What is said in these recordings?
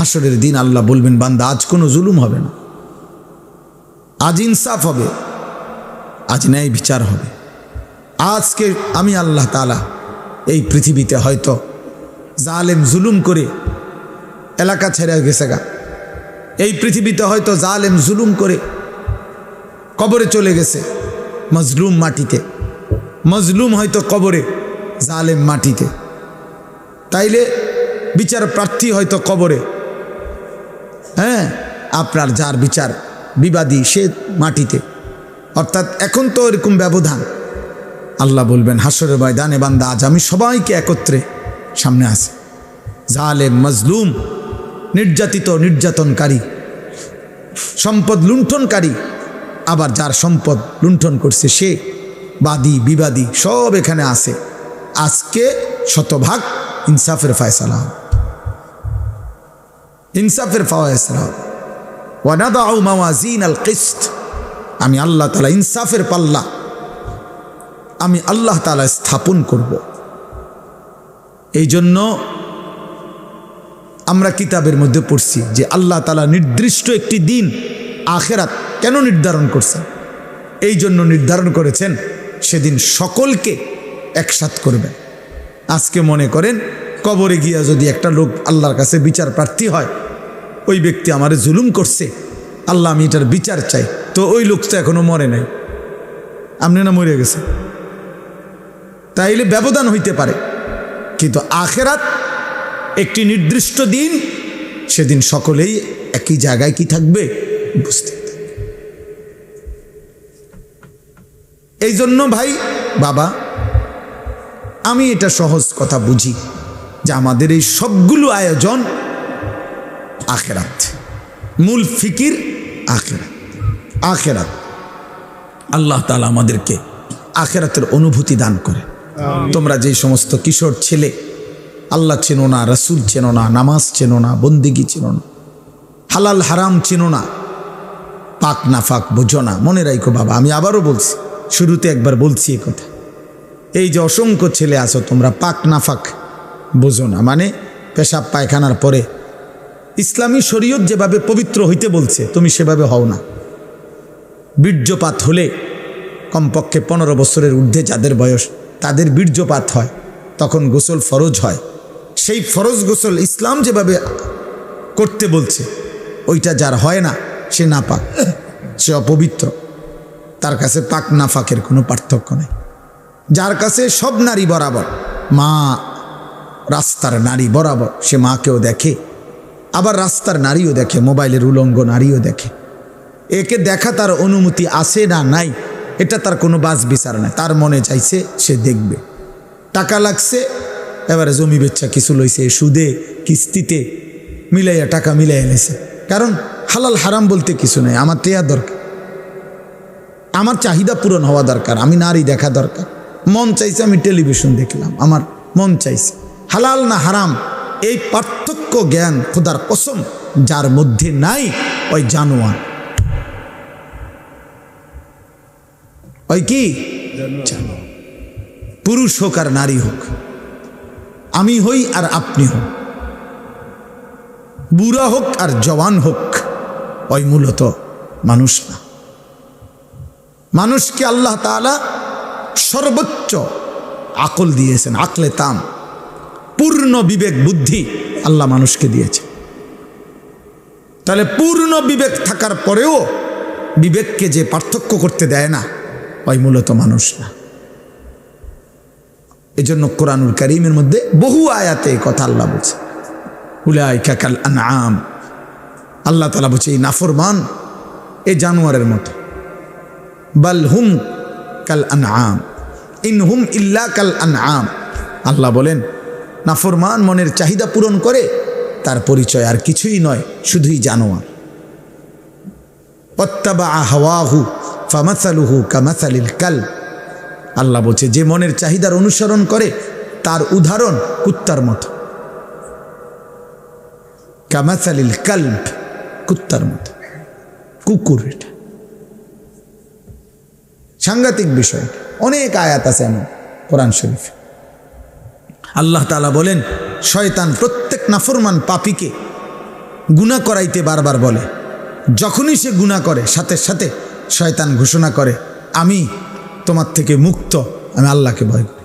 হাসরের দিন আল্লাহ বলবেন, বান্দা আজ কোনো জুলুম হবে না, আজ ইনসাফ হবে, আজ ন্যায় বিচার হবে। আজকে আমি আল্লাহ তাআলা এই পৃথিবীতে হয়তো জালেম জুলুম করে এলাকা ছেড়ে গেছে গা, এই পৃথিবীতে হয়তো জালেম জুলুম করে কবরে চলে গেছে, মজলুম মাটিতে, মজলুম হয়তো কবরে, জালেম মাটিতে, তাইলে বিচার প্রার্থী হয়তো কবরে, হ্যাঁ, আপনার যার বিচার বিবাদী সে মাটিতে। অর্থাৎ এখন তো এরকম ব্যবধান। আল্লাহ বলবেন হাসরের ময়দানে, বান্দা আজ আমি সবাইকে একত্রে সামনে আছে, জালেম মজলুম, নির্যাতিত নির্যাতনকারী, সম্পদ লুণ্ঠনকারী, আবার যার সম্পদ লুণ্ঠন করছে সে, বাদী বিবাদী সব এখানে আছে। আজকে শতভাগ ইনসাফের ফয়সালা, ইনসাফের ফয়সালা। ওয়ানাদাউ মাওয়াজিনাল কিসত, আমি আল্লাহ তাআলা ইনসাফের পাল্লা আমি আল্লাহ তাআলা স্থাপন করব। এই জন্য আমরা কিতাবের মধ্যে পড়ছি যে আল্লাহ তাআলা নির্দিষ্ট একটি দিন আখিরাত কেন নির্ধারণ করছেন? এই জন্য নির্ধারণ করেছেন সেদিন সকলকে একসাথ করবেন। আজকে মনে করেন কবরে গিয়া যদি একটা লোক আল্লাহর কাছে বিচার প্রার্থী হয়, ওই ব্যক্তি আমারে জুলুম করছে, আল্লাহ আমি এটার বিচার চাই, তো ওই লোকটা এখনো মরে নাই, আপনি না মরে গেছে, তাইলে ব্যবধান হইতে পারে। কিন্তু আখিরাত একটি নির্দিষ্ট দিন, সেদিন সকলেই একই জায়গায় কি থাকবে, উপস্থিত। এই জন্য ভাই বাবা, আমি এটা সহজ কথা বুঝি যে আমাদের এই সবগুলো আয়োজন আখিরাত, মূল ফিকির আখিরাত। আখিরাত, আল্লাহ তাআলা আমাদেরকে আখিরাতের অনুভূতি দান করে। তোমরা যে সমস্ত কিশোর ছেলে আল্লাহ চেনো না, রাসূল চেনো না, নামাজ চেনো না, বন্দিগি চেনো না, হালাল হারাম চেনো না, পাক নাফাক বোঝো না, মনে রাখো বাবা, আমি আবারও বলছি, শুরুতে একবার বলছি এই কথা, এই যে অসংখ্য ছেলে আছো তোমরা পাক নাফাক বোঝো না, মানে পেশাব পায়খানার পরে ইসলামী শরীয়ত যেভাবে পবিত্র হইতে বলছে তুমি সেভাবে হও না। বীর্যপাত হলে কমপক্ষে 15 বছরের ঊর্ধ্বে যাদের বয়স তাদের বীর্যপাত হয়, তখন গোসল ফরজ হয়। সেই ফরজ গোসল ইসলাম যেভাবে করতে বলছে ওইটা যার হয় না সে নাপাক, সে অপবিত্র, তার কাছে পাক নাফাকের কোনো পার্থক্য নেই। যার কাছে সব নারী বরাবর, মা রাস্তার নারী বরাবর, সে মাকেও দেখে, আবার রাস্তার নারীও দেখে, মোবাইলের উলঙ্গ নারীও দেখে, একে দেখা তার অনুমতি আছে না নাই এটা তার কোনো বাজ বিচার নাই, তার মনে চাইছে সে দেখবে। টাকা লাগছে, এবারে জমি বেচা কিছু লইছে, সুদে কিস্তিতে মিলাইয়া টাকা মিলাইয়া নিছে, কারণ হালাল হারাম বলতে কিছু নাই, আমার টেয়া দরকার, আমার চাহিদা পূরণ হওয়া দরকার, আমি নারী দেখা দরকার, মন চাইছে আমি টেলিভিশন দেখলাম, আমার মন চাইছে। হালাল না হারাম এই পার্থক্য জ্ঞান খোদার কসম যার মধ্যে নাই, ওই জানোয়ার, ওই কি পুরুষ হোক আর নারী হোক, আমি হই আর আপনি হোক, বুড়া হোক আর জওয়ান হোক, ওই মূলত মানুষ না। মানুষকে আল্লাহ তাআলা সর্বোচ্চ আকল দিয়েছেন, আকলে তাম, পূর্ণ বিবেক বুদ্ধি আল্লাহ মানুষকে দিয়েছে। তাহলে পূর্ণ বিবেক থাকার পরেও বিবেককে যে পার্থক্য করতে দেয় না, ওই মূলত মানুষ না। এজন্য কোরআনুল কারীমের মধ্যে বহু আয়াতে এই কথা আল্লাহ বলছে, উলাইকা কাল আনআম, আল্লাহ তাআলা বলছে এই নাফরমান এই জানোয়ারের মতো, বাল হুম কাল আনআম ইনহুম ইল্লা কাল আনআম। আল্লাহ বলেন নাফরমান মনের চাহিদা পূরণ করে, তার পরিচয় আর কিছুই নয়, শুধুই জানোয়ার। ওয়াত্তাবা হাওয়াহু ফামাসালুহু কামাসালিল কালব, আল্লাহ বলছে যে মনের চাহিদার অনুসরণ করে তার উদাহরণ কুত্তার মতো, কামাসালিল কালব, কুত্তার মতো, কুকুর। এটা সাংঘাতিক বিষয়, অনেক আয়াত আছে এমন কোরআন শরীফ। আল্লাহ তাআলা বলেন শয়তান প্রত্যেক নাফরমান পাপীকে গুনাহ করাইতে বারবার বলে। যখনই সে গুনাহ করে সাথে সাথে শয়তান ঘোষণা করে, আমি তোমার থেকে মুক্ত, আমি আল্লাহকে ভয় করি।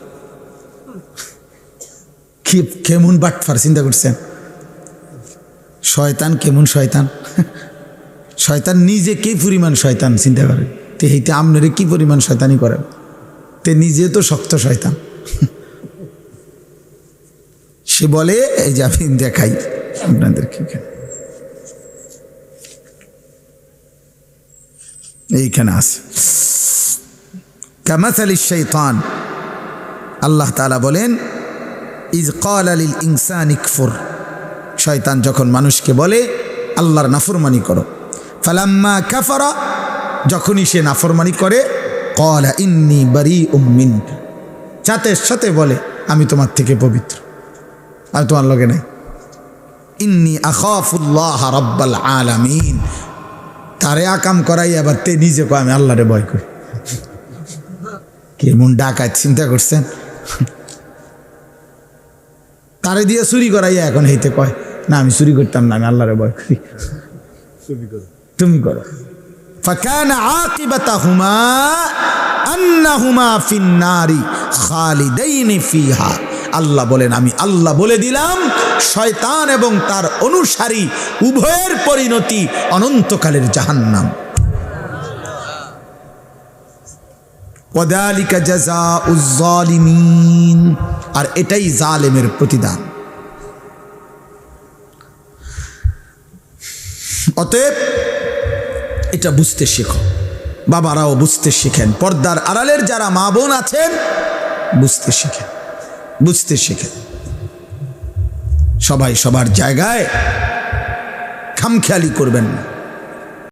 কেমন বাটফার চিন্তা করছেন? শয়তান কেমন শয়তান! শয়তান নিজে কি পরিমাণ শয়তান চিন্তা করে, তে এইতে আপনারে কি পরিমাণ শয়তানি করে, তে নিজে তো শক্ত শয়তান। সে বলে, এই যে আমি দেখাই আপনাদেরকে, এইখানে আছে কামাসালিশ শাইতান। আল্লাহ তাআলা বলেন, ইজ ক্বালা লিল ইনসানি কফুর, শয়তান যখন মানুষকে বলে আল্লাহর নাফরমানি করো, ফালাম্মা কাফারা, যখনই সে নাফরমানি করে, ক্বালা ইন্নী বারীউম মিনকা, সাথে সাথে বলে আমি তোমার থেকে পবিত্র, আমি তোমার লগে নাই। ইন্নী আখাফুল্লাহ রাব্বাল আলামিন, তারে আকাম করাই আবার তে নিজে কয় আমি আল্লাহরে ভয় করি। কেমন ডাকাত চিন্তা করছেন? তারে দিয়ে চুরি করাইয়া এখন হইতে কয় না আমি চুরি করতাম না, আমি আল্লাহরে ভয় করি, তুমি করো। ফাকানা আকিবাতাহুমা আন্নাহুমা ফিন্নারি খালিদাইনি ফিহা, আল্লাহ বলেন আমি আল্লাহ বলে দিলাম শয়তান এবং তার অনুসারী উভয়ের পরিণতি অনন্তকালের জাহান্নাম। ওয়াদালিকা জাযাউজ জালিমিন, আর এটাই জালেমের প্রতিদান। অতএব এটা বুঝতে শেখো, বাবারাও বুঝতে শিখেন, পর্দার আড়ালের যারা মা বোন আছেন বুঝতে শিখেন, বুঝতে শিখেন। সবাই সবার জায়গায় খামখেয়ালি করবেন না।